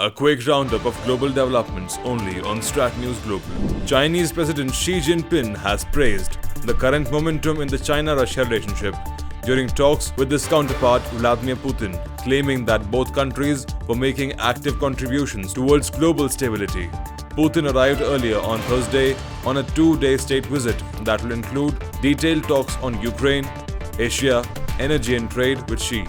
A quick roundup of global developments only on StratNews Global. Chinese President Xi Jinping has praised the current momentum in the China-Russia relationship during talks with his counterpart Vladimir Putin, claiming that both countries were making active contributions towards global stability. Putin arrived earlier on Thursday on a two-day state visit that will include detailed talks on Ukraine, Asia, energy and trade with Xi,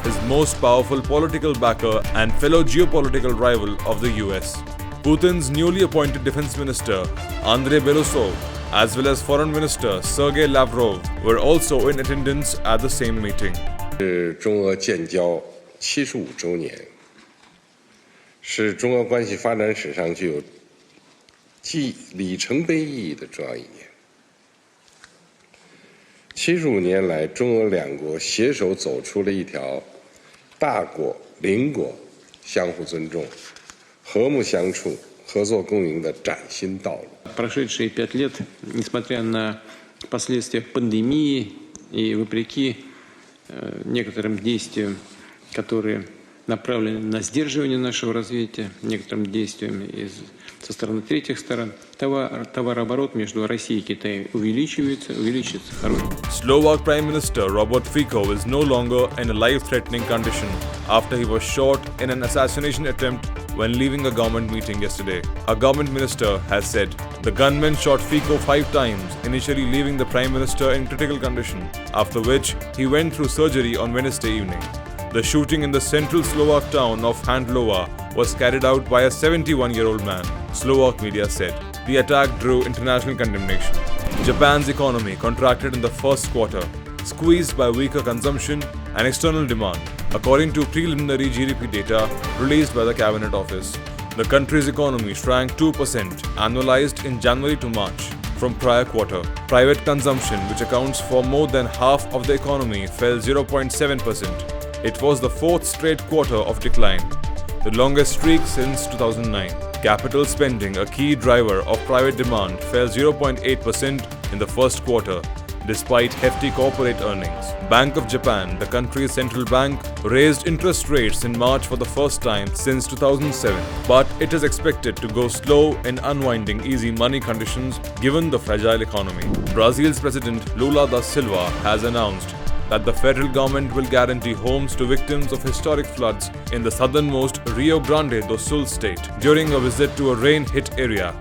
his most powerful political backer and fellow geopolitical rival of the US. Putin's newly appointed defense minister, Andrei Belousov, as well as Foreign Minister Sergei Lavrov were also in attendance at the same meeting. 是中俄建交75周年，是中俄关系发展史上具有既里程碑意义的重要一年。75年来，中俄两国携手走出了一条大国邻国相互尊重、和睦相处、合作共赢的崭新道路。Прошедшие 5 лет, несмотря на последствия пандемии и вопреки некоторым действиям, которые направлены на сдерживание нашего развития, некоторым действиям со стороны третьих сторон, товарооборот между Россией и Китаем увеличивается хорошо. Slovak Prime Minister Robert Fico is no longer in a life-threatening condition after he was shot in an assassination attempt when leaving a government meeting yesterday. A government minister has said the gunman shot Fico 5 times, initially leaving the Prime Minister in critical condition, after which he went through surgery on Wednesday evening. The shooting in the central Slovak town of Handlova was carried out by a 71-year-old man, Slovak media said. The attack drew international condemnation. Japan's economy contracted in the first quarter, squeezed by weaker consumption and external demand, according to preliminary GDP data released by the Cabinet Office. The country's economy shrank 2% annualized in January to March from prior quarter. Private consumption, which accounts for more than half of the economy, fell 0.7%. It was the fourth straight quarter of decline, the longest streak since 2009. Capital spending, a key driver of private demand, fell 0.8% in the first quarter, despite hefty corporate earnings. Bank of Japan, the country's central bank, raised interest rates in March for the first time since 2007, but it is expected to go slow in unwinding easy money conditions given the fragile economy. Brazil's President Lula da Silva has announced that the federal government will guarantee homes to victims of historic floods in the southernmost Rio Grande do Sul state during a visit to a rain-hit area,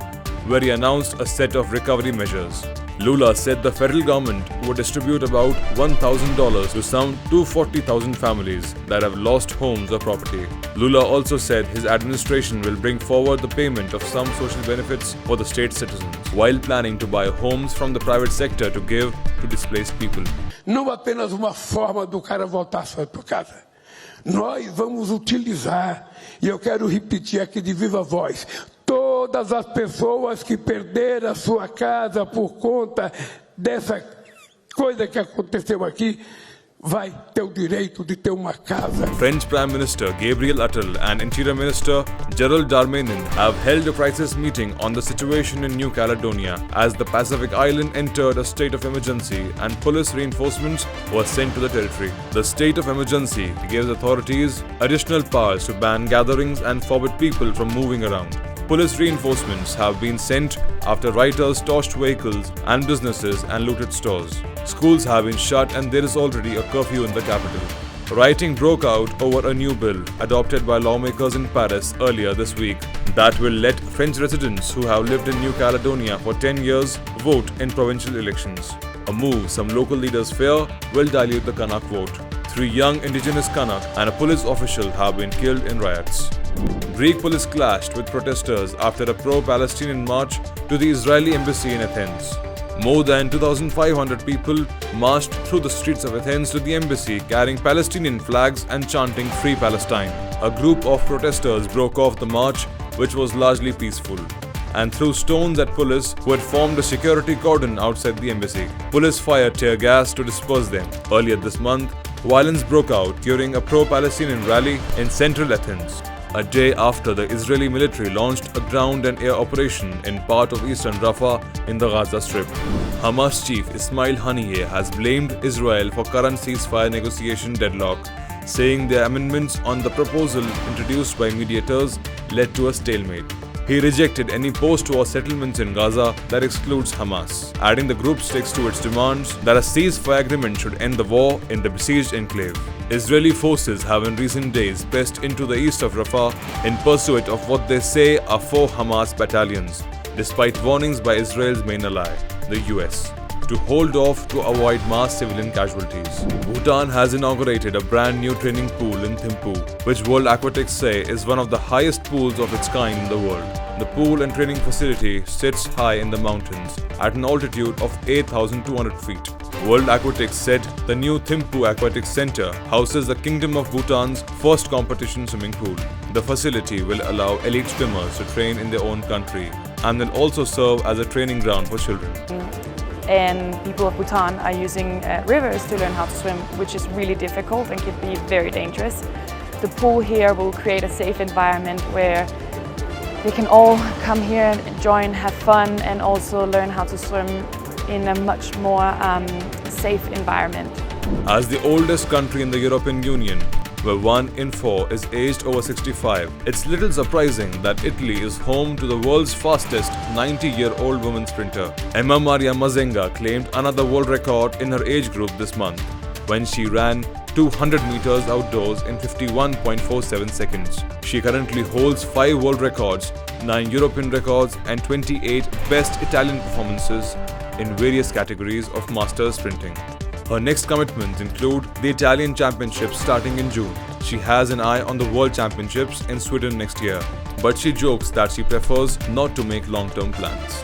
where he announced a set of recovery measures. Lula said the federal government would distribute about $1,000 to some 240,000 families that have lost homes or property. Lula also said his administration will bring forward the payment of some social benefits for the state's citizens, while planning to buy homes from the private sector to give to displaced people. Não apenas uma forma do cara voltar para casa. Nós vamos utilizar, e eu quero repetir aqui de viva voz, todas as pessoas que perderam a sua casa por conta dessa coisa que aconteceu aqui, vai ter o direito de ter uma casa. French Prime Minister Gabriel Attal and Interior Minister Gerald Darmanin have held a crisis meeting on the situation in New Caledonia as the Pacific island entered a state of emergency and police reinforcements were sent to the territory. The state of emergency gives authorities additional powers to ban gatherings and forbid people from moving around. Police reinforcements have been sent after rioters torched vehicles and businesses and looted stores. Schools have been shut and there is already a curfew in the capital. Rioting broke out over a new bill adopted by lawmakers in Paris earlier this week that will let French residents who have lived in New Caledonia for 10 years vote in provincial elections. A move some local leaders fear will dilute the Kanak vote. 3 young indigenous Kanak and a police official have been killed in riots. Greek police clashed with protesters after a pro-Palestinian march to the Israeli embassy in Athens. More than 2,500 people marched through the streets of Athens to the embassy carrying Palestinian flags and chanting Free Palestine. A group of protesters broke off the march, which was largely peaceful, and threw stones at police who had formed a security cordon outside the embassy. Police fired tear gas to disperse them. Earlier this month, violence broke out during a pro-Palestinian rally in central Athens, a day after the Israeli military launched a ground and air operation in part of eastern Rafah in the Gaza Strip. Hamas chief Ismail Haniyeh has blamed Israel for current ceasefire negotiation deadlock, saying the amendments on the proposal introduced by mediators led to a stalemate. He rejected any post-war settlements in Gaza that excludes Hamas, adding the group sticks to its demands that a ceasefire agreement should end the war in the besieged enclave. Israeli forces have in recent days pressed into the east of Rafah in pursuit of what they say are 4 Hamas battalions, despite warnings by Israel's main ally, the US, to hold off to avoid mass civilian casualties. Bhutan has inaugurated a brand new training pool in Thimphu, which World Aquatics say is one of the highest pools of its kind in the world. The pool and training facility sits high in the mountains at an altitude of 8,200 feet. World Aquatics said the new Thimphu Aquatic Center houses the Kingdom of Bhutan's first competition swimming pool. The facility will allow elite swimmers to train in their own country and will also serve as a training ground for children. And people of Bhutan are using rivers to learn how to swim, which is really difficult and can be very dangerous. The pool here will create a safe environment where they can all come here and join, have fun, and also learn how to swim in a much more safe environment. As the oldest country in the European Union, where 1 in 4 is aged over 65, it's little surprising that Italy is home to the world's fastest 90-year-old woman sprinter. Emma Maria Mazenga claimed another world record in her age group this month, when she ran 200 meters outdoors in 51.47 seconds. She currently holds 5 world records, 9 European records, and 28 best Italian performances in various categories of masters sprinting. Her next commitments include the Italian Championships starting in June. She has an eye on the World Championships in Sweden next year, but she jokes that she prefers not to make long-term plans.